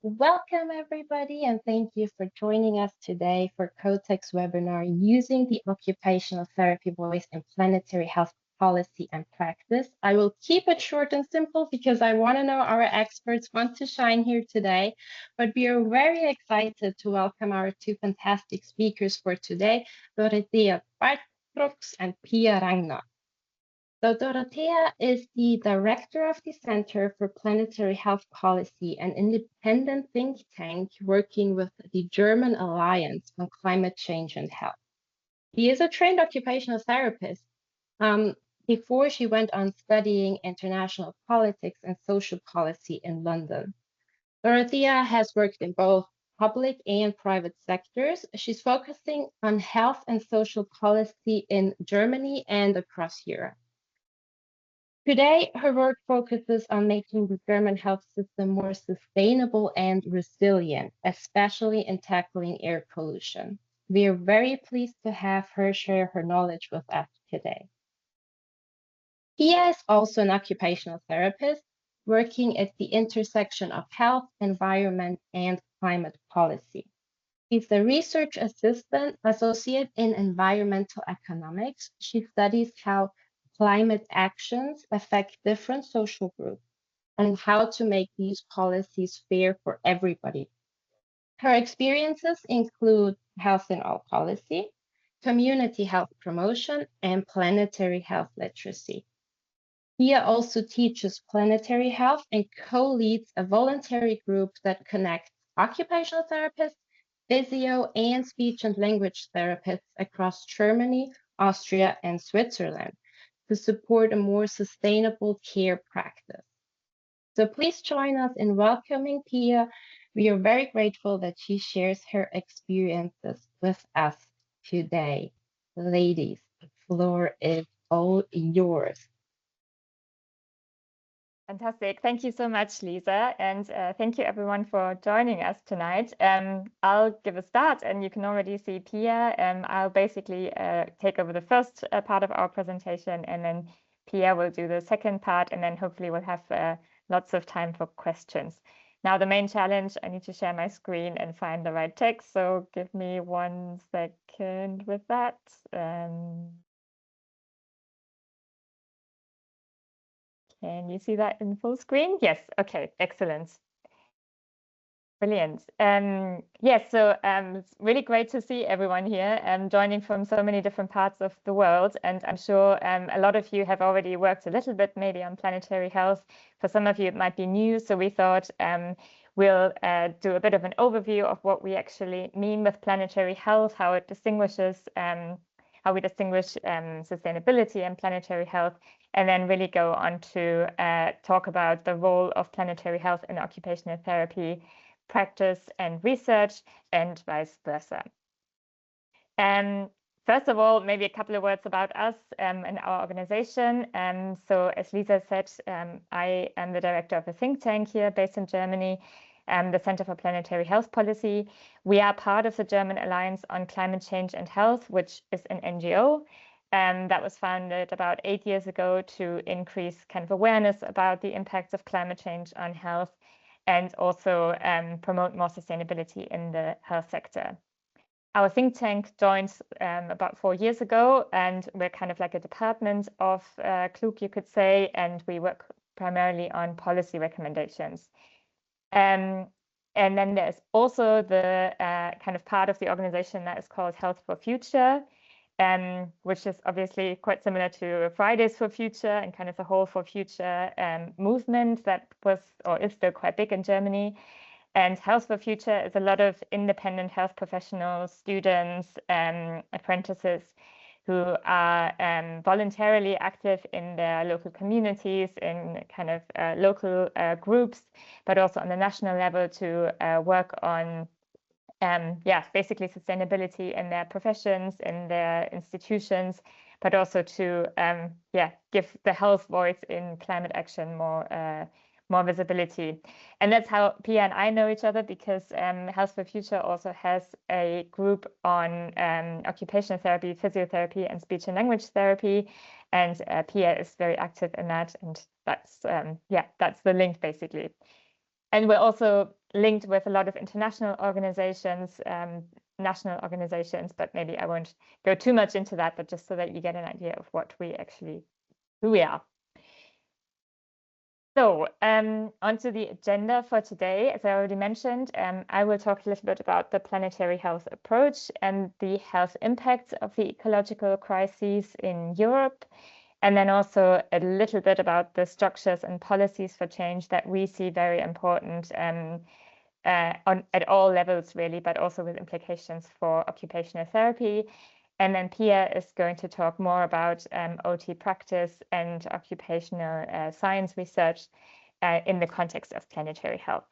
Welcome, everybody, and thank you for joining us today for COTEC's webinar, Using the Occupational Therapy Voice in Planetary Health Policy and Practice. I will keep it short and simple because I want to know our experts want to shine here today, but we are very excited to welcome our two fantastic speakers for today, Dorothea Baltruks and Pia Rangnow. So Dorothea is the director of the Center for Planetary Health Policy, an independent think tank working with the German Alliance on Climate Change and Health. She is a trained occupational therapist before she went on studying international politics and social policy in London. Dorothea has worked in both public and private sectors. She's focusing on health and social policy in Germany and across Europe. Today, her work focuses on making the German health system more sustainable and resilient, especially in tackling air pollution. We are very pleased to have her share her knowledge with us today. Pia is also an occupational therapist working at the intersection of health, environment, and climate policy. She's a research associate in environmental economics. She studies how climate actions affect different social groups and how to make these policies fair for everybody. Her experiences include health in all policy, community health promotion, and planetary health literacy. Pia also teaches planetary health and co-leads a voluntary group that connects occupational therapists, physio, and speech and language therapists across Germany, Austria, and Switzerland to support a more sustainable care practice. So please join us in welcoming Pia. We are very grateful that she shares her experiences with us today. Ladies, the floor is all yours. Fantastic. Thank you so much, Lisa. And thank you everyone for joining us tonight. I'll give a start and you can already see Pia. I'll basically take over the first part of our presentation and then Pia will do the second part and then hopefully we'll have lots of time for questions. Now, the main challenge, I need to share my screen and find the right text. So give me 1 second with that. Can you see that in full screen? Yes. Okay. Excellent. Brilliant. Yes. So it's really great to see everyone here joining from so many different parts of the world. And I'm sure a lot of you have already worked a little bit maybe on planetary health. For some of you, it might be new. So we thought we'll do a bit of an overview of what we actually mean with planetary health, how it distinguishes, how we distinguish sustainability and planetary health, and then really go on to talk about the role of planetary health in occupational therapy practice and research, and vice versa. First of all, maybe a couple of words about us and our organization. So as Lisa said, I am the director of a think tank here based in Germany, the Center for Planetary Health Policy. We are part of the German Alliance on Climate Change and Health, which is an NGO. That was founded about 8 years ago to increase kind of awareness about the impacts of climate change on health and also promote more sustainability in the health sector. Our think tank joined about 4 years ago, and we're kind of like a department of KLUG, you could say, and we work primarily on policy recommendations. And then there's also the kind of part of the organization that is called Health for Future, which is obviously quite similar to Fridays for Future and kind of the Whole for Future movement that was or is still quite big in Germany. And Health for Future is a lot of independent health professionals, students, apprentices who are voluntarily active in their local communities, in kind of local groups, but also on the national level to work on basically sustainability in their professions, in their institutions, but also to give the health voice in climate action more visibility. And that's how Pia and I know each other, because Health for Future also has a group on occupational therapy, physiotherapy, and speech and language therapy. And Pia is very active in that. And that's the link basically. And we're also linked with a lot of international organizations, national organizations, but maybe I won't go too much into that, but just so that you get an idea of who we are. So onto the agenda for today. As I already mentioned, I will talk a little bit about the planetary health approach and the health impacts of the ecological crises in Europe, and then also a little bit about the structures and policies for change that we see very important at all levels, really, but also with implications for occupational therapy. And then Pia is going to talk more about OT practice and occupational science research in the context of planetary health.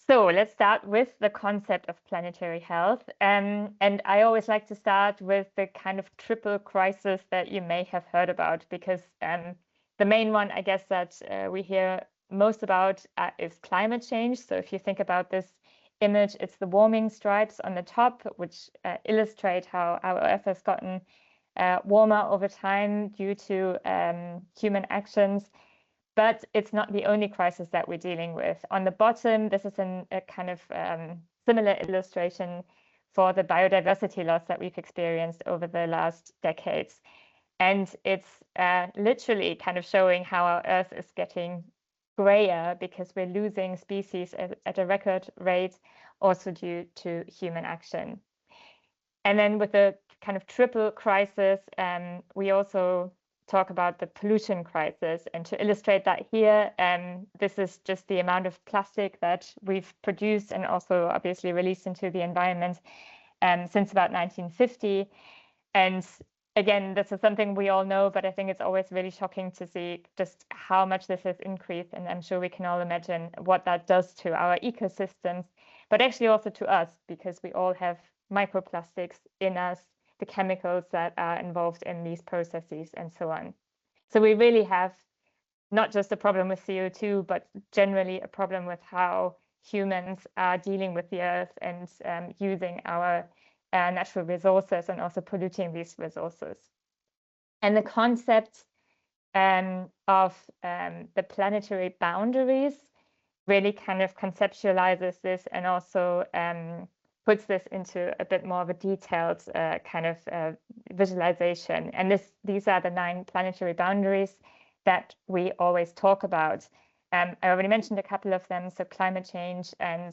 So let's start with the concept of planetary health. And I always like to start with the kind of triple crisis that you may have heard about, because the main one, I guess, that we hear most about is climate change. So if you think about this image, it's the warming stripes on the top, which illustrate how our Earth has gotten warmer over time due to human actions. But it's not the only crisis that we're dealing with. On the bottom, this is a kind of similar illustration for the biodiversity loss that we've experienced over the last decades. And it's literally kind of showing how our Earth is getting grayer because we're losing species at a record rate, also due to human action. And then with the kind of triple crisis, we also talk about the pollution crisis. And to illustrate that here, this is just the amount of plastic that we've produced and also obviously released into the environment since about 1950. And again, this is something we all know, but I think it's always really shocking to see just how much this has increased. And I'm sure we can all imagine what that does to our ecosystems, but actually also to us, because we all have microplastics in us, the chemicals that are involved in these processes and so on. So we really have not just a problem with CO2, but generally a problem with how humans are dealing with the Earth and using our natural resources and also polluting these resources. And the concept of the planetary boundaries really kind of conceptualizes this and also puts this into a bit more of a detailed kind of visualization. And these are the 9 planetary boundaries that we always talk about. I already mentioned a couple of them, so climate change and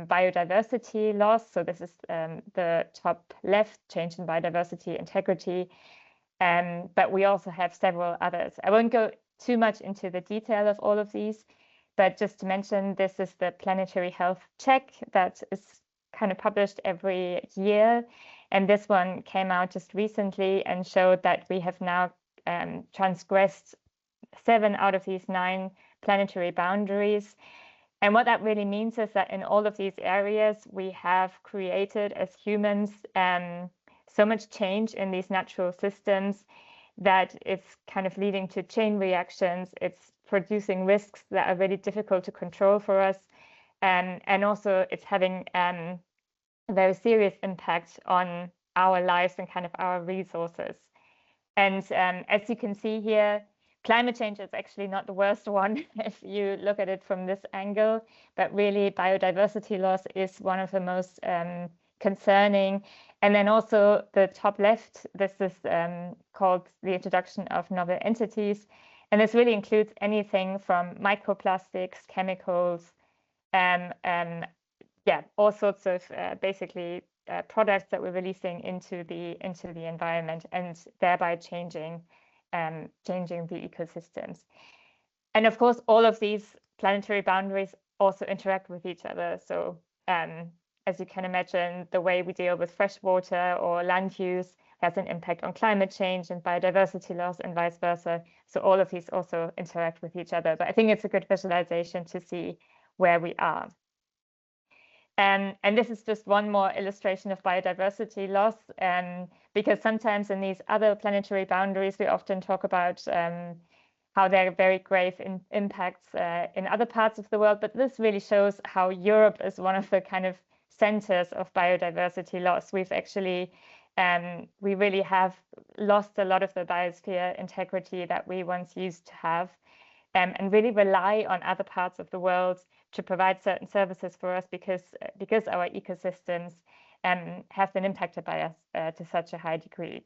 biodiversity loss. So this is the top left, change in biodiversity integrity. But we also have several others. I won't go too much into the detail of all of these, but just to mention, this is the Planetary Health Check that is kind of published every year. And this one came out just recently and showed that we have now transgressed 7 out of these 9 planetary boundaries. And what that really means is that in all of these areas, we have created as humans so much change in these natural systems that it's kind of leading to chain reactions. It's producing risks that are really difficult to control for us. And also it's having a very serious impact on our lives and kind of our resources. And as you can see here, climate change is actually not the worst one if you look at it from this angle, but really biodiversity loss is one of the most concerning. And then also the top left, this is called the introduction of novel entities. And this really includes anything from microplastics, chemicals, all sorts of basically products that we're releasing into the environment and thereby changing the ecosystems. And of course, all of these planetary boundaries also interact with each other. So as you can imagine, the way we deal with fresh water or land use has an impact on climate change and biodiversity loss and vice versa. So all of these also interact with each other. But I think it's a good visualization to see where we are. And this is just one more illustration of biodiversity loss, because sometimes in these other planetary boundaries, we often talk about how there are very grave impacts in other parts of the world. But this really shows how Europe is one of the kind of centers of biodiversity loss. We've actually, we really have lost a lot of the biosphere integrity that we once used to have. and really rely on other parts of the world to provide certain services for us because our ecosystems have been impacted by us to such a high degree.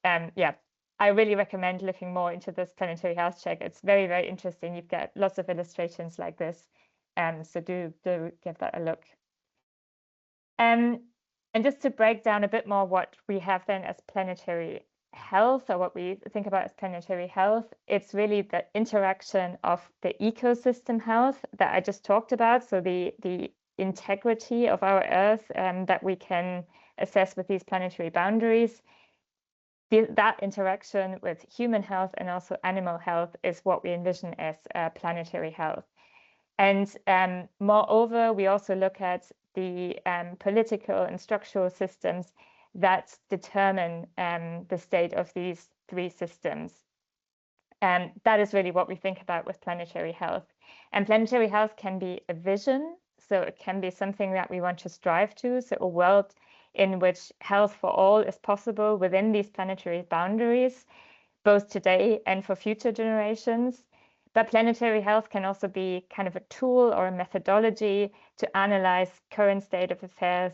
Yeah, I really recommend looking more into this planetary health check. It's very, very interesting. You've got lots of illustrations like this. So do give that a look. And just to break down a bit more what we have then as planetary health, or what we think about as planetary health, it's really the interaction of the ecosystem health that I just talked about. So the integrity of our Earth that we can assess with these planetary boundaries. That interaction with human health and also animal health is what we envision as planetary health. And moreover, we also look at the political and structural systems that determine the state of these three systems. And that is really what we think about with planetary health. And planetary health can be a vision. So it can be something that we want to strive to. So a world in which health for all is possible within these planetary boundaries, both today and for future generations. But planetary health can also be kind of a tool or a methodology to analyze current state of affairs,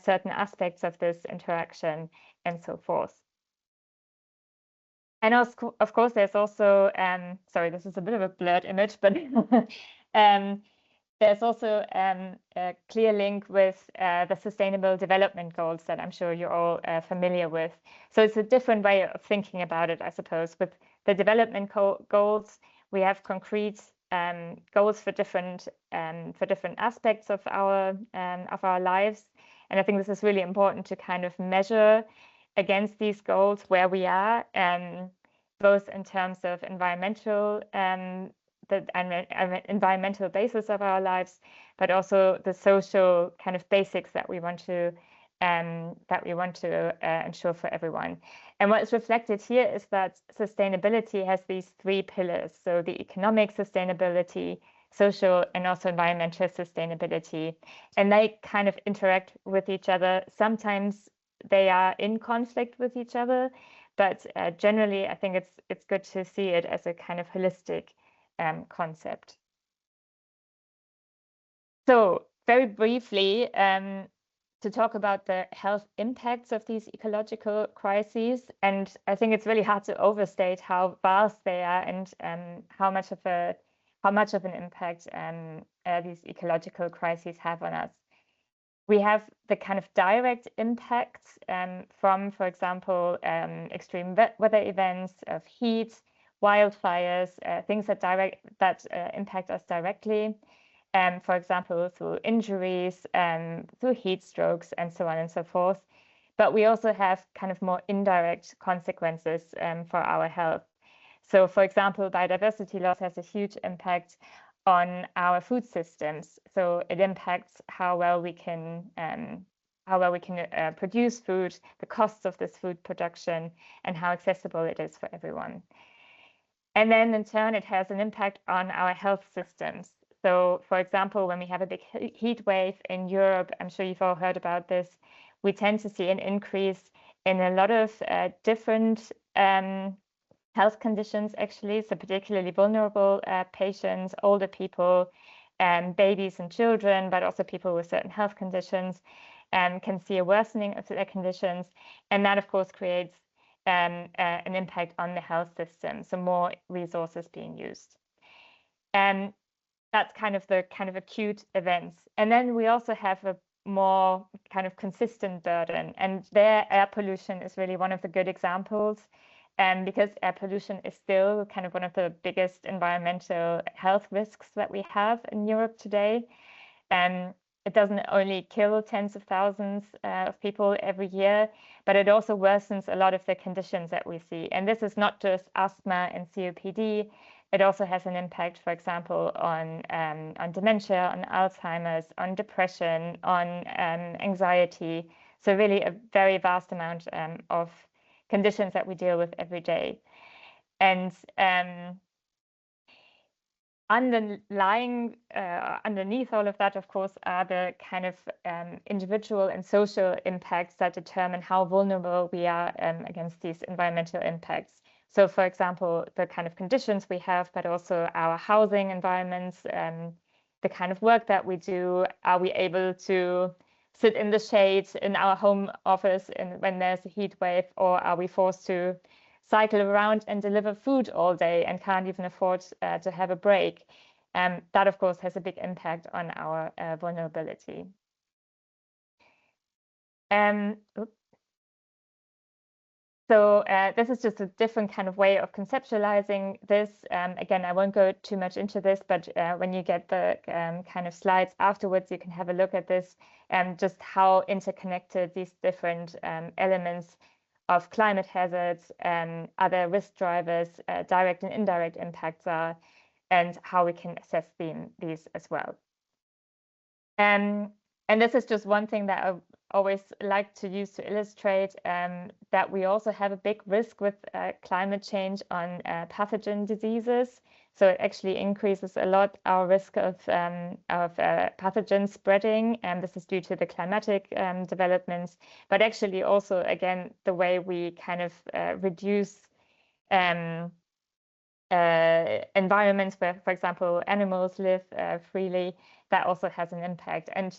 certain aspects of this interaction, and so forth. And of course, there's also, sorry, this is a bit of a blurred image, but there's also a clear link with the Sustainable Development Goals that I'm sure you're all familiar with. So it's a different way of thinking about it, I suppose. With the development goals, we have concrete goals for different aspects of our lives, and I think this is really important to kind of measure against these goals where we are, both in terms of environmental the environmental basis of our lives, but also the social kind of basics that we want to ensure for everyone. And what is reflected here is that sustainability has these three pillars. So the economic sustainability, social, and also environmental sustainability. And they kind of interact with each other. Sometimes they are in conflict with each other, but generally, I think it's good to see it as a kind of holistic concept. So very briefly, to talk about the health impacts of these ecological crises, and I think it's really hard to overstate how vast they are and how much of an impact these ecological crises have on us. We have the kind of direct impacts from, for example, extreme weather events of heat, wildfires, things that impact us directly. For example, through injuries, through heat strokes, and so on and so forth. But we also have kind of more indirect consequences for our health. So, for example, biodiversity loss has a huge impact on our food systems. So it impacts how well we can produce food, the costs of this food production, and how accessible it is for everyone. And then in turn, it has an impact on our health systems. So, for example, when we have a big heat wave in Europe, I'm sure you've all heard about this, we tend to see an increase in a lot of different health conditions, actually. So particularly vulnerable patients, older people, babies and children, but also people with certain health conditions can see a worsening of their conditions. And that, of course, creates an impact on the health system, so more resources being used. And that's kind of the acute events. And then we also have a more kind of consistent burden. And there, air pollution is really one of the good examples, because air pollution is still kind of one of the biggest environmental health risks that we have in Europe today. It doesn't only kill tens of thousands of people every year, but it also worsens a lot of the conditions that we see. And this is not just asthma and COPD. It also has an impact, for example, on dementia, on Alzheimer's, on depression, on anxiety. So really a very vast amount of conditions that we deal with every day. And underneath all of that, of course, are the kind of individual and social impacts that determine how vulnerable we are against these environmental impacts. So, for example, the kind of conditions we have, but also our housing environments, the kind of work that we do. Are we able to sit in the shade in our home office when there's a heat wave, or are we forced to cycle around and deliver food all day and can't even afford to have a break? That, of course, has a big impact on our vulnerability. So this is just a different kind of way of conceptualizing this. Again, I won't go too much into this, but when you get the kind of slides afterwards, you can have a look at this and just how interconnected these different elements of climate hazards and other risk drivers, direct and indirect impacts are, and how we can assess these as well. And this is just one thing that I always like to use to illustrate that we also have a big risk with climate change on pathogen diseases. So it actually increases a lot our risk of pathogen spreading, and this is due to the climatic developments, but actually also, again, the way we kind of reduce environments where, for example, animals live freely, that also has an impact. And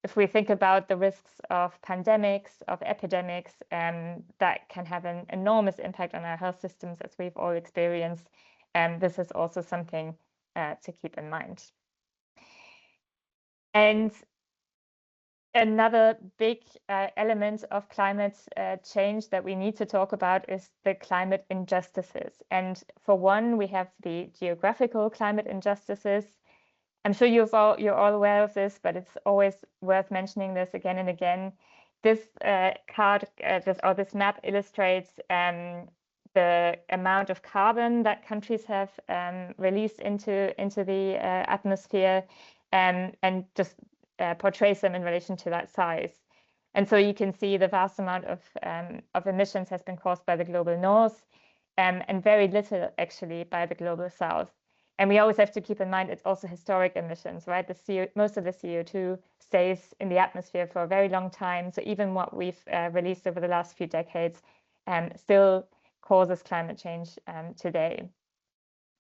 if we think about the risks of pandemics, of epidemics, that can have an enormous impact on our health systems, as we've all experienced. This is also something to keep in mind. And another big element of climate change that we need to talk about is the climate injustices. And for one, we have the geographical climate injustices. I'm sure you're all aware of this, but it's always worth mentioning this again and again. This this map illustrates the amount of carbon that countries have released into the atmosphere, and just portrays them in relation to that size. And so you can see the vast amount of emissions has been caused by the global north, and very little actually by the global south. And we always have to keep in mind it's also historic emissions, right? Most of the CO2 stays in the atmosphere for a very long time. So even what we've released over the last few decades still causes climate change today.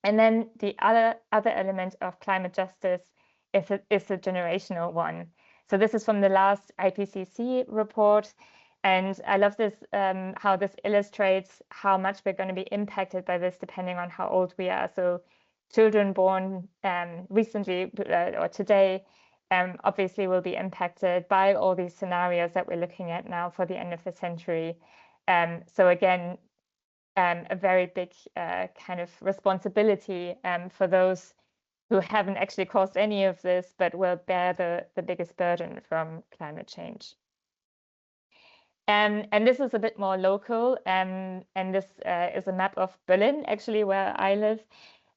And then the other element of climate justice is a generational one. So this is from the last IPCC report. And I love this, how this illustrates how much we're going to be impacted by this depending on how old we are. So children born recently or today obviously will be impacted by all these scenarios that we're looking at now for the end of the century. So again, a very big kind of responsibility for those who haven't actually caused any of this, but will bear the biggest burden from climate change. And this is a bit more local, and this is a map of Berlin, actually, where I live.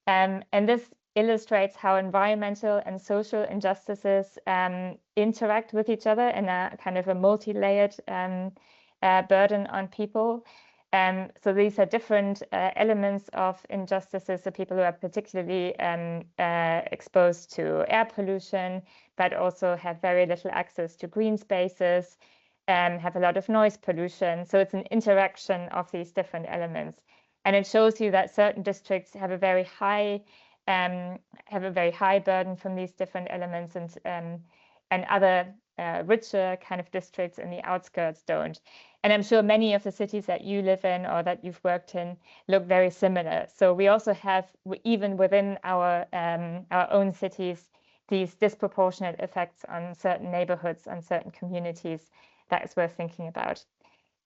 And this illustrates how environmental and social injustices interact with each other in a kind of a multi-layered burden on people. So these are different elements of injustices. So people who are particularly exposed to air pollution, but also have very little access to green spaces, have a lot of noise pollution. So it's an interaction of these different elements. And it shows you that certain districts have a very high burden from these different elements, and other richer kind of districts in the outskirts don't. And I'm sure many of the cities that you live in or that you've worked in look very similar. So we also have, even within our own cities, these disproportionate effects on certain neighborhoods, on certain communities. That is worth thinking about.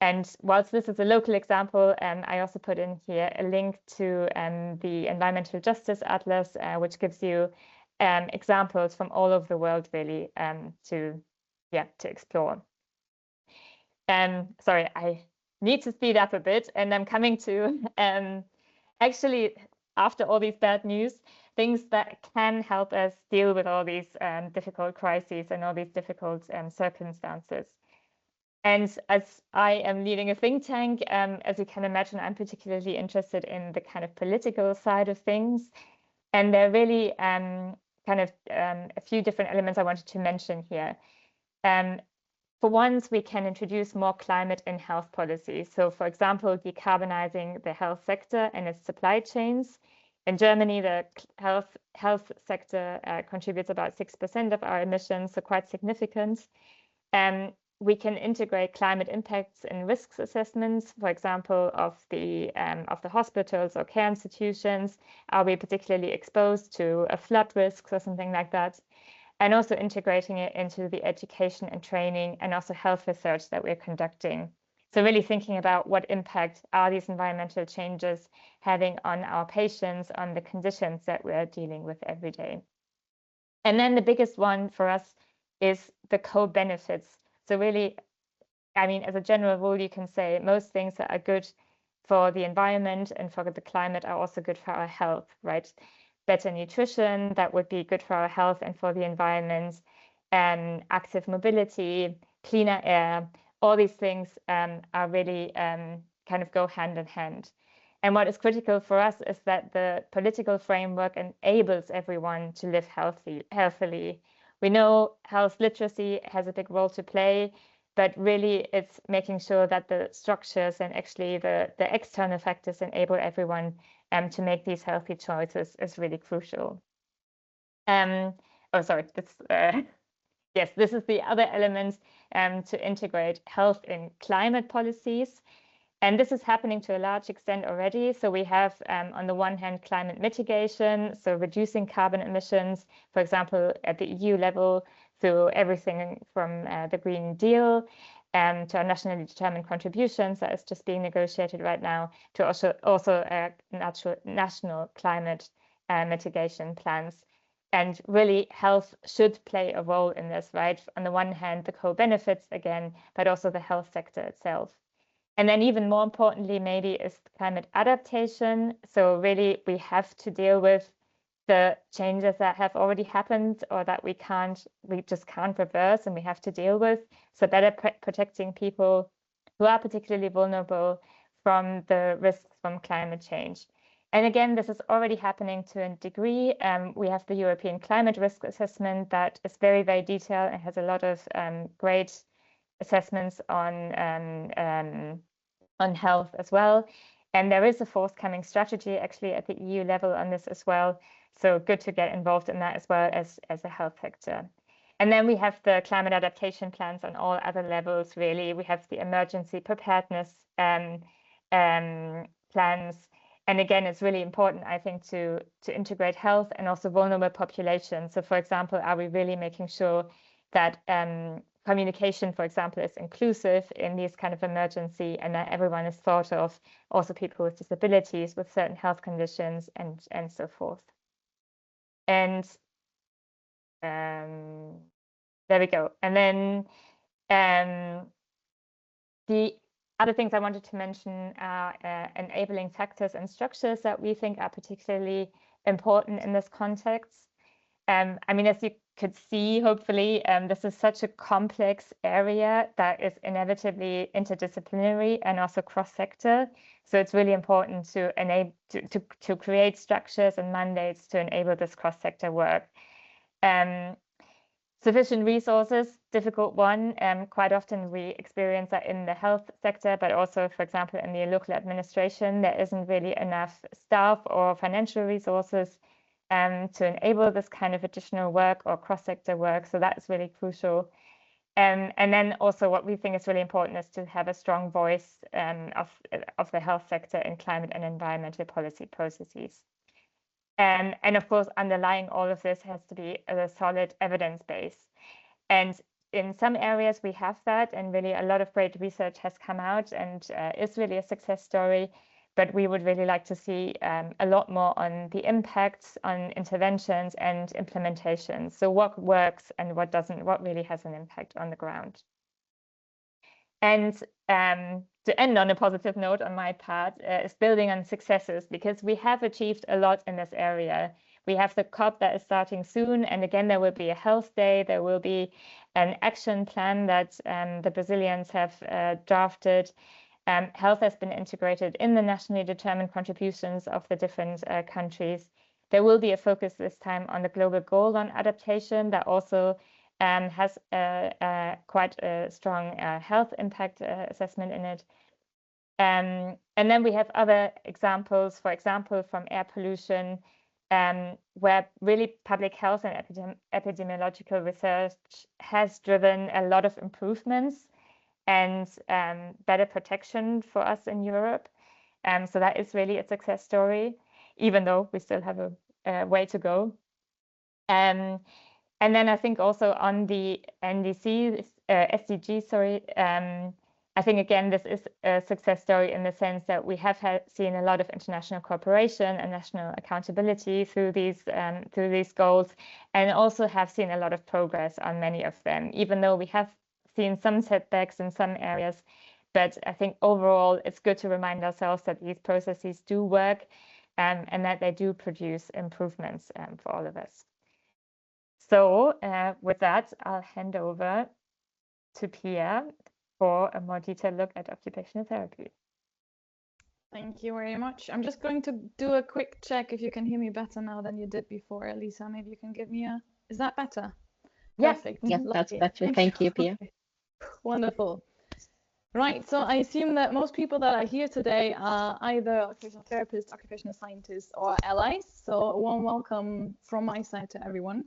And whilst this is a local example, I also put in here a link to the Environmental Justice Atlas, which gives you examples from all over the world, really, to explore. Sorry, I need to speed up a bit, and I'm coming to actually, after all these bad news, things that can help us deal with all these difficult crises and all these difficult circumstances. And as I am leading a think tank, as you can imagine, I'm particularly interested in the kind of political side of things. And there are really kind of a few different elements I wanted to mention here. for once, we can introduce more climate and health policy. So, for example, decarbonizing the health sector and its supply chains. In Germany, the health sector contributes about 6% of our emissions, so quite significant. We can integrate climate impacts and risks assessments, for example, of the hospitals or care institutions. Are we particularly exposed to a flood risk or something like that? And also integrating it into the education and training and also health research that we're conducting. So really thinking about what impact are these environmental changes having on our patients, on the conditions that we're dealing with every day. And then the biggest one for us is the co-benefits. So really, I mean, as a general rule, you can say most things that are good for the environment and for the climate are also good for our health, right? Better nutrition, that would be good for our health and for the environment, active mobility, cleaner air, all these things are really kind of go hand in hand. And what is critical for us is that the political framework enables everyone to live healthily. We know health literacy has a big role to play, but really it's making sure that the structures and actually the external factors enable everyone to make these healthy choices is really crucial. Oh, sorry, yes, this is the other element to integrate health in climate policies. And this is happening to a large extent already. So we have, on the one hand, climate mitigation, so reducing carbon emissions, for example, at the EU level, through everything from the Green Deal to our nationally determined contributions that is just being negotiated right now, to also national climate mitigation plans. And really, health should play a role in this, right? On the one hand, the co-benefits again, but also the health sector itself. And then even more importantly, maybe is climate adaptation. So really, we have to deal with the changes that have already happened or that we just can't reverse and we have to deal with. So better protecting people who are particularly vulnerable from the risks from climate change. And again, this is already happening to a degree. We have the European Climate Risk Assessment that is very, very detailed and has a lot of great assessments on health as well. And there is a forthcoming strategy actually at the EU level on this as well. So good to get involved in that as well as a health sector. And then we have the climate adaptation plans on all other levels, really. We have the emergency preparedness plans. And again, it's really important, I think, to integrate health and also vulnerable populations. So for example, are we really making sure that communication, for example, is inclusive in these kind of emergency and that everyone is thought of, also people with disabilities, with certain health conditions and so forth. And there we go. And then the other things I wanted to mention are enabling factors and structures that we think are particularly important in this context. I mean, as you could see, hopefully, this is such a complex area that is inevitably interdisciplinary and also cross-sector. So it's really important to enable to create structures and mandates to enable this cross-sector work. Sufficient resources, difficult one. Quite often we experience that in the health sector, but also, for example, in the local administration, there isn't really enough staff or financial resources to enable this kind of additional work or cross-sector work. So that's really crucial. And then also what we think is really important is to have a strong voice of the health sector in climate and environmental policy processes. And of course, underlying all of this has to be a solid evidence base. And in some areas we have that, and really a lot of great research has come out and is really a success story. But we would really like to see a lot more on the impacts on interventions and implementations. So what works and what doesn't, what really has an impact on the ground. And to end on a positive note on my part is building on successes, because we have achieved a lot in this area. We have the COP that is starting soon. And again, there will be a health day. There will be an action plan that the Brazilians have drafted. Health has been integrated in the nationally determined contributions of the different countries. There will be a focus this time on the global goal on adaptation that also has quite a strong health impact assessment in it. And then we have other examples, for example, from air pollution, where really public health and epidemiological research has driven a lot of improvements and better protection for us in Europe. So that is really a success story, even though we still have a way to go. And then I think also on the SDG, sorry, I think, again, this is a success story in the sense that we have seen a lot of international cooperation and national accountability through these goals, and also have seen a lot of progress on many of them, even though we have seen some setbacks in some areas. But I think overall, it's good to remind ourselves that these processes do work and that they do produce improvements for all of us. So with that, I'll hand over to Pia for a more detailed look at occupational therapy. Thank you very much. I'm just going to do a quick check if you can hear me better now than you did before. Lisa, maybe you can give me a... Is that better? Yeah, Perfect. yeah, that's better. Thank you, Pia. Wonderful. Right, so I assume that most people that are here today are either occupational therapists, occupational scientists, or allies. So a warm welcome from my side to everyone.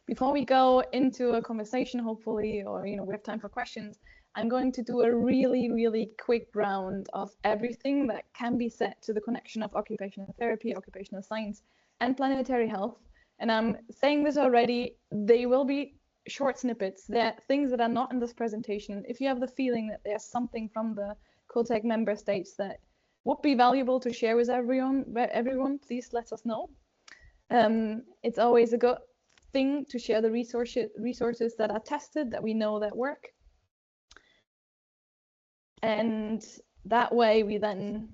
Before we go into a conversation, hopefully, or we have time for questions, I'm going to do a really quick round of everything that can be said to the connection of occupational therapy, occupational science, and planetary health. And I'm saying this already, they will be short snippets. They're things that are not in this presentation. If you have the feeling that there's something from the COTEC member states that would be valuable to share with everyone, please let us know. It's always a good thing to share the resources that are tested, that we know that work. And that way we then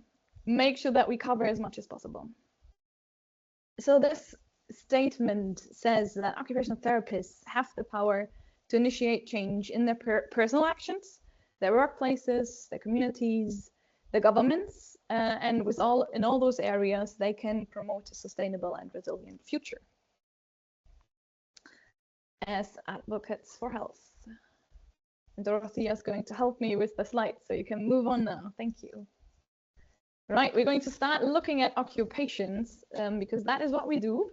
make sure that we cover as much as possible. So this statement says that occupational therapists have the power to initiate change in their personal actions, their workplaces, their communities, their governments, and in all those areas, they can promote a sustainable and resilient future as advocates for health. Dorothea is going to help me with the slides, so you can move on now. Thank you. Right, we're going to start looking at occupations because that is what we do.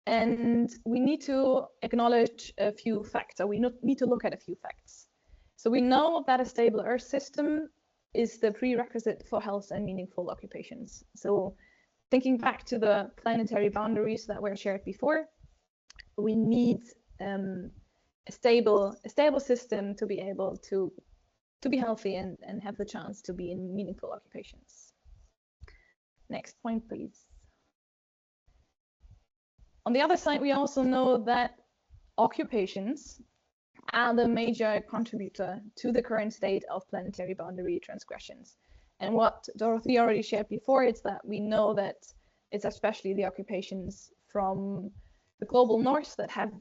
And we need to acknowledge a few facts, or we need to look at a few facts. So we know that a stable Earth system is the prerequisite for health and meaningful occupations. So thinking back to the planetary boundaries that were shared before, we need a stable system to be able to be healthy and have the chance to be in meaningful occupations. Next point, please. On the other side, we also know that occupations are the major contributor to the current state of planetary boundary transgressions. And what Dorothea already shared before is that we know that it's especially the occupations from the global north that have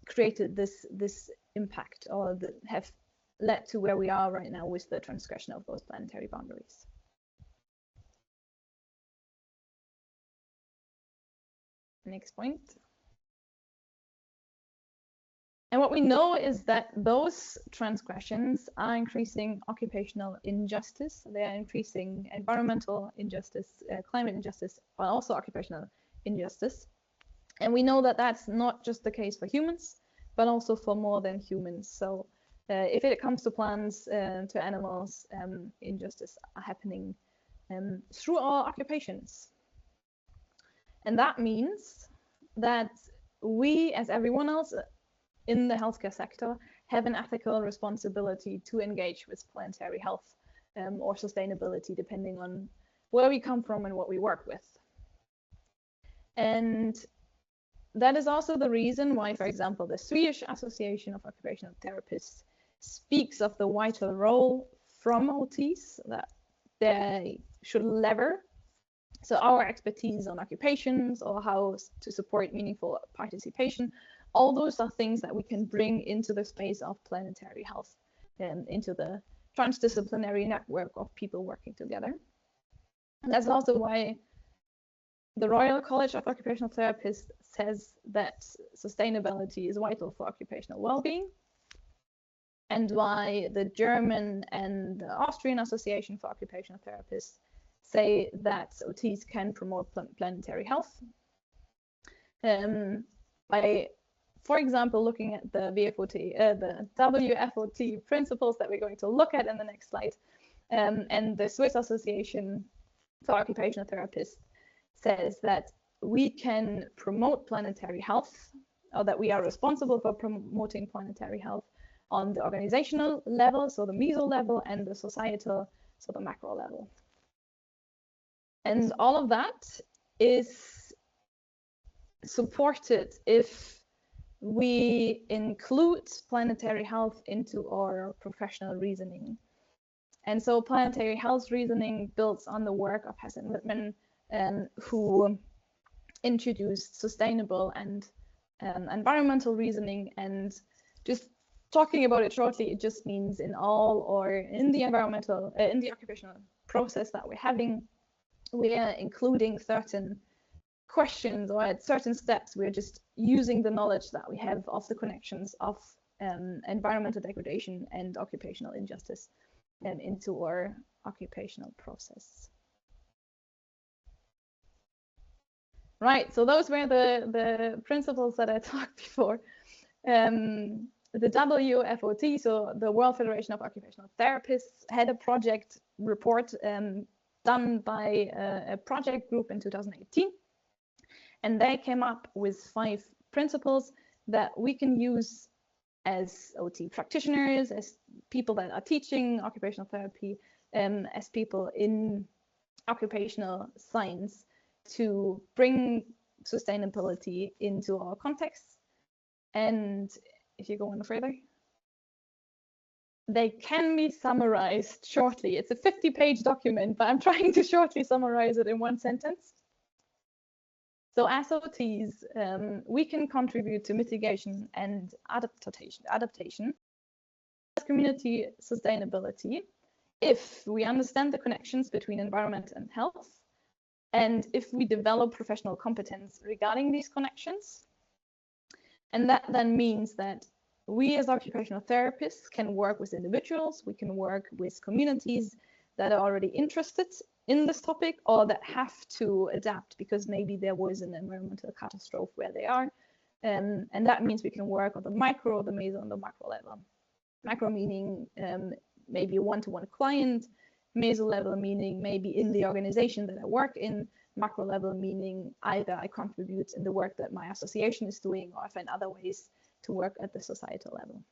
created this impact, or that have led to where we are right now with the transgression of those planetary boundaries. Next point. And what we know is that those transgressions are increasing occupational injustice. They are increasing environmental injustice, climate injustice, but also occupational injustice. And we know that that's not just the case for humans, but also for more than humans. So if it comes to plants, to animals, injustice are happening through our occupations. And that means that we, as everyone else in the healthcare sector, have an ethical responsibility to engage with planetary health or sustainability, depending on where we come from and what we work with. And that is also the reason why, for example, the Swedish Association of Occupational Therapists speaks of the vital role from OTs that they should lever. So our expertise on occupations or how to support meaningful participation, all those are things that we can bring into the space of planetary health and into the transdisciplinary network of people working together. And that's also why the Royal College of Occupational Therapists says that sustainability is vital for occupational well-being, and why the German and the Austrian Association for Occupational Therapists say that OTs can promote planetary health. By, for example, looking at the the WFOT principles that we're going to look at in the next slide, and the Swiss Association for Occupational Therapists says that we can promote planetary health, or that we are responsible for promoting planetary health on the organizational level, so the meso level, and the societal, so the macro level. And all of that is supported if we include planetary health into our professional reasoning. And so planetary health reasoning builds on the work of Hess and Whitman, who introduced sustainable and environmental reasoning. And just talking about it shortly, it just means in all, or in the environmental, in the occupational process that we're having, we are including certain questions, or at certain steps, we're just using the knowledge that we have of the connections of environmental degradation and occupational injustice into our occupational process. Right, so those were the principles that I talked before. The WFOT, so the World Federation of Occupational Therapists, had a project report done by a project group in 2018. And they came up with 5 principles that we can use as OT practitioners, as people that are teaching occupational therapy, as people in occupational science, to bring sustainability into our context. And if you go on further, they can be summarized shortly. It's a 50-page document, but I'm trying to shortly summarize it in one sentence. So as OTs, we can contribute to mitigation and adaptation as community sustainability if we understand the connections between environment and health, and if we develop professional competence regarding these connections. And that then means that we as occupational therapists can work with individuals, we can work with communities that are already interested in this topic, or that have to adapt because maybe there was an environmental catastrophe where they are. And that means we can work on the micro, the meso, and the macro level. Macro meaning maybe a one-to-one client, meso level meaning maybe in the organization that I work in, macro level meaning either I contribute in the work that my association is doing, or I find other ways to work at the societal level.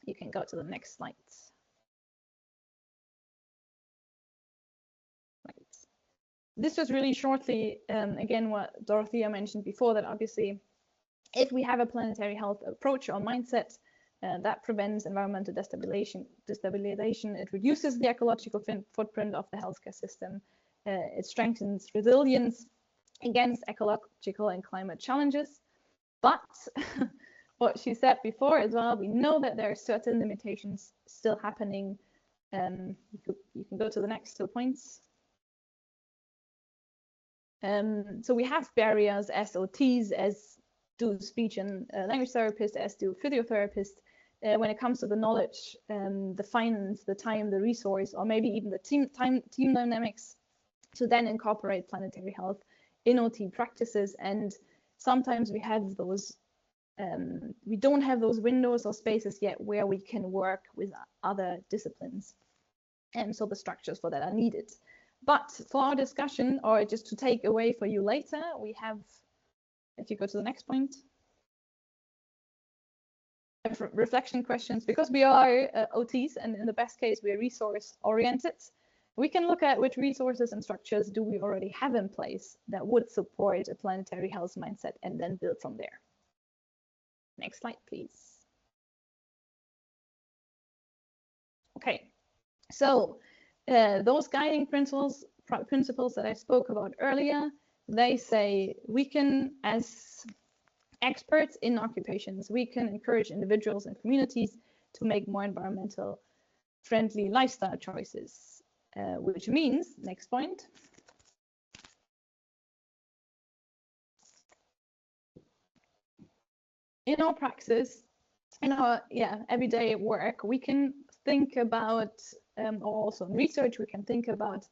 You can go to the next slide. Right. This was really shortly, again, what Dorothea mentioned before, that obviously if we have a planetary health approach or mindset, that prevents environmental destabilization, it reduces the ecological footprint of the healthcare system, it strengthens resilience against ecological and climate challenges. But what she said before as well, we know that there are certain limitations still happening. You can go to the next 2 points. So we have barriers as OTs, as do speech and language therapists, as do physiotherapists, when it comes to the knowledge, the finance, the time, the resource, or maybe even the team dynamics to then incorporate planetary health in OT practices. And sometimes we have those, we don't have those windows or spaces yet where we can work with other disciplines. And so the structures for that are needed. But for our discussion, or just to take away for you later, we have, if you go to the next point, reflection questions. Because we are OTs, and in the best case, we are resource oriented, we can look at which resources and structures do we already have in place that would support a planetary health mindset, and then build from there. Next slide, please. Okay, so those guiding principles that I spoke about earlier, they say we can, as experts in occupations, we can encourage individuals and communities to make more environmental friendly lifestyle choices, which means, next point, in our praxis, in our everyday work, we can think about, or also in research, we can think about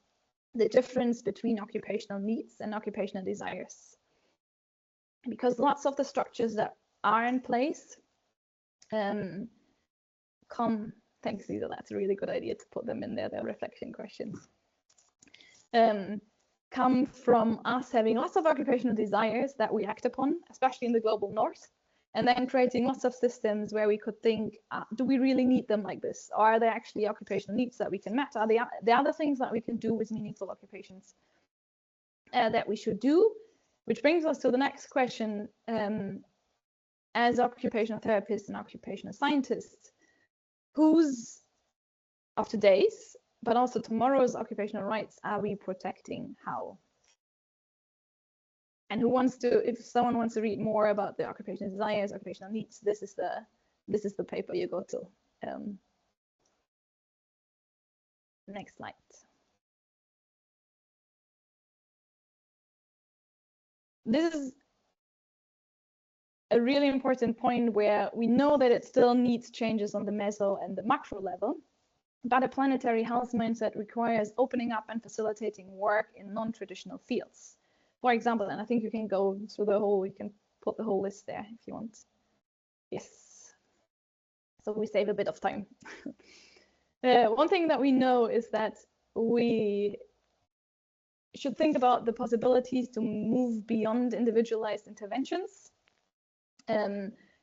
the difference between occupational needs and occupational desires. Because lots of the structures that are in place thanks, Lisa, that's a really good idea to put them in there, they're reflection questions. Come from us having lots of occupational desires that we act upon, especially in the global north, and then creating lots of systems where we could think, do we really need them like this? Or are there actually occupational needs that we can met? Are there other things that we can do with meaningful occupations that we should do? Which brings us to the next question. As occupational therapists and occupational scientists, whose of today's, but also tomorrow's occupational rights are we protecting? How? And who wants to, if someone wants to read more about the occupational desires, occupational needs, this is the paper you go to. Next slide. This is a really important point where we know that it still needs changes on the meso and the macro level, but a planetary health mindset requires opening up and facilitating work in non-traditional fields. For example, and I think you can go through the whole, we can put the whole list there if you want. Yes. So we save a bit of time. One thing that we know is that we should think about the possibilities to move beyond individualized interventions,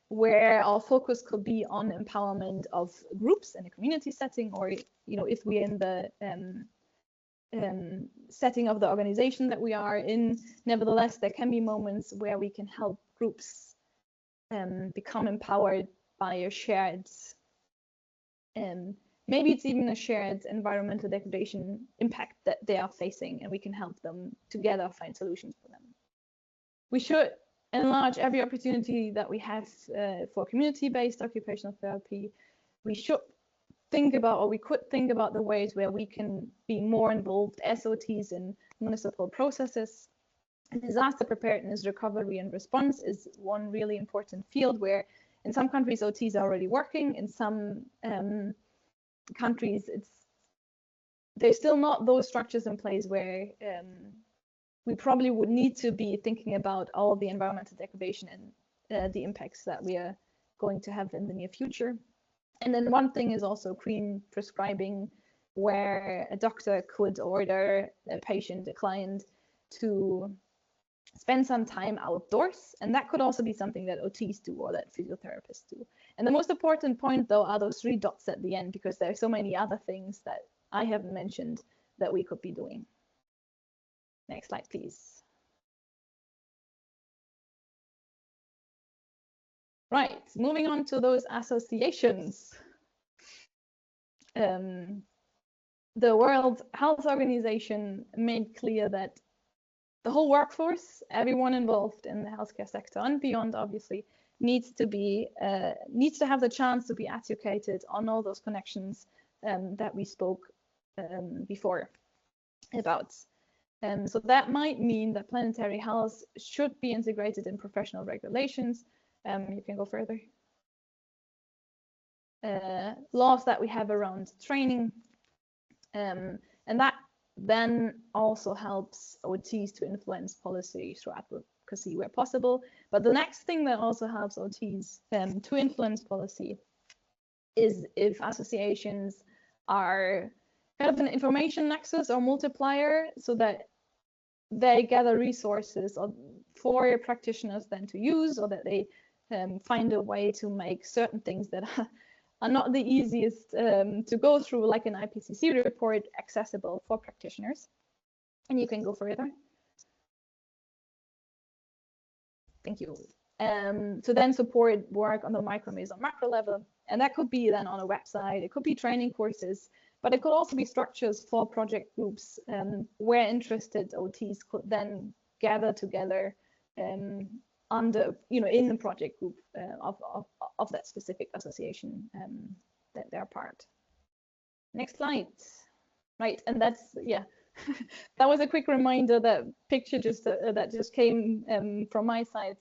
where our focus could be on empowerment of groups in a community setting, or if we're in the setting of the organization that we are in. Nevertheless, there can be moments where we can help groups become empowered by a shared, maybe it's even a shared environmental degradation impact that they are facing, and we can help them together find solutions for them. We should enlarge every opportunity that we have for community-based occupational therapy. We should think about, or we could think about, the ways where we can be more involved as OTs in municipal processes. And disaster preparedness, recovery, and response is one really important field where in some countries OTs are already working. In some countries there's still not those structures in place where we probably would need to be thinking about all the environmental degradation and the impacts that we are going to have in the near future. And then one thing is also green prescribing, where a doctor could order a patient, a client, to spend some time outdoors. And that could also be something that OTs do or that physiotherapists do. And the most important point, though, are those 3 dots at the end, because there are so many other things that I haven't mentioned that we could be doing. Next slide, please. Right, moving on to those associations. The World Health Organization made clear that the whole workforce, everyone involved in the healthcare sector and beyond, obviously, needs to have the chance to be educated on all those connections that we spoke before about. So that might mean that planetary health should be integrated in professional regulations. You can go further. Laws that we have around training, and that then also helps OTs to influence policy through advocacy where possible. But the next thing that also helps OTs to influence policy is if associations are kind of an information nexus or multiplier, so that they gather resources for practitioners then to use, or that they find a way to make certain things that are not the easiest to go through, like an IPCC report, accessible for practitioners. And you can go further. Thank you. To then support work on the micro, meso, macro level. And that could be then on a website, it could be training courses, but it could also be structures for project groups where interested OTs could then gather together under, in the project group of that specific association that they're part. Next slide. Right, and that's, that was a quick reminder. That picture that just came from my side,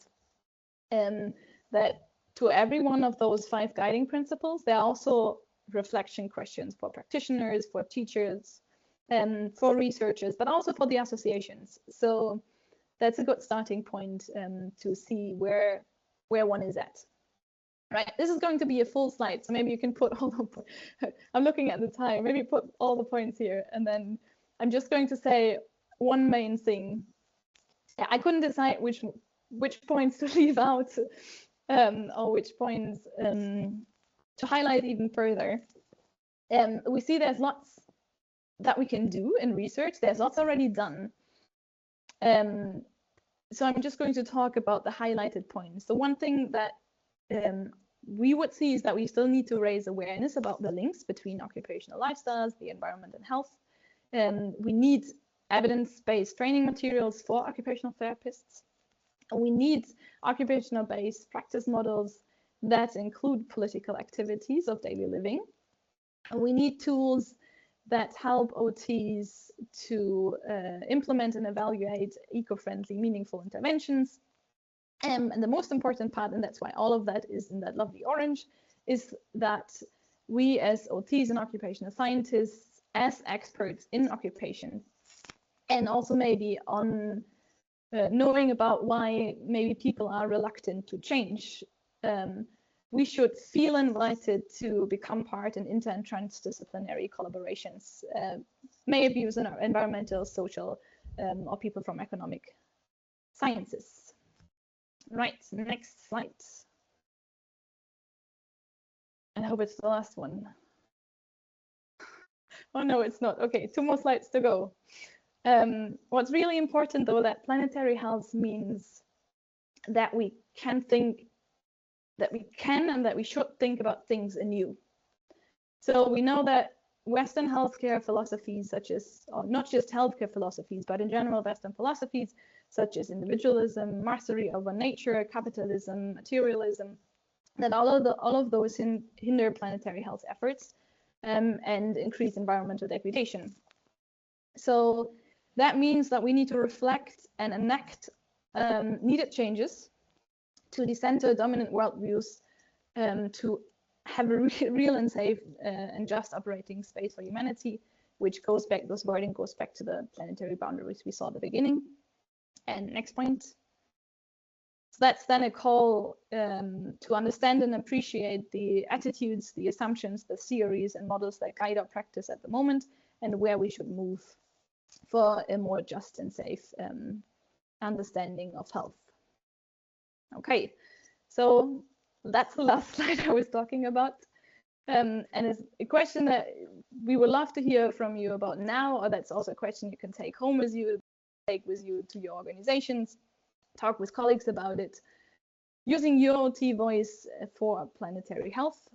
that to every one of those 5 guiding principles, there are also reflection questions for practitioners, for teachers, for researchers, but also for the associations. So that's a good starting point to see where one is at. Right, this is going to be a full slide, so maybe you can put all the, I'm looking at the time, maybe put all the points here, and then I'm just going to say one main thing. I couldn't decide which points to leave out or which points to highlight even further. We see there's lots that we can do in research. There's lots already done. So I'm just going to talk about the highlighted points. The one thing that we would see is that we still need to raise awareness about the links between occupational lifestyles, the environment, and health. We need evidence-based training materials for occupational therapists. We need occupational-based practice models that include political activities of daily living. And we need tools that help OTs to implement and evaluate eco-friendly, meaningful interventions. And the most important part, and that's why all of that is in that lovely orange, is that we as OTs and occupational scientists, as experts in occupation, and also maybe on knowing about why maybe people are reluctant to change, we should feel invited to become part in inter and transdisciplinary collaborations, may it be with environmental, social, or people from economic sciences. Right, next slide. I hope it's the last one. Oh no, it's not. Okay, 2 more slides to go. What's really important though, that planetary health means that we can think, that we can and that we should think about things anew. So we know that Western healthcare philosophies, such as, or not just healthcare philosophies, but in general Western philosophies, such as individualism, mastery over nature, capitalism, materialism, that all of those hinder planetary health efforts and increase environmental degradation. So that means that we need to reflect and enact needed changes to decenter dominant worldviews to have a real and safe and just operating space for humanity, which goes back, this wording goes back to the planetary boundaries we saw at the beginning. And next point. So that's then a call to understand and appreciate the attitudes, the assumptions, the theories and models that guide our practice at the moment, and where we should move for a more just and safe understanding of health. Okay, so that's the last slide I was talking about. And it's a question that we would love to hear from you about now, or that's also a question you can take home with you, take with you to your organizations, talk with colleagues about it, using your OT voice for planetary health.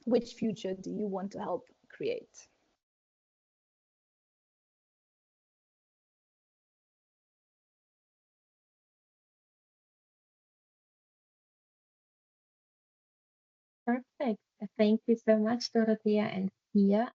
Which future do you want to help create? Perfect. Thank you so much, Dorothea and Pia.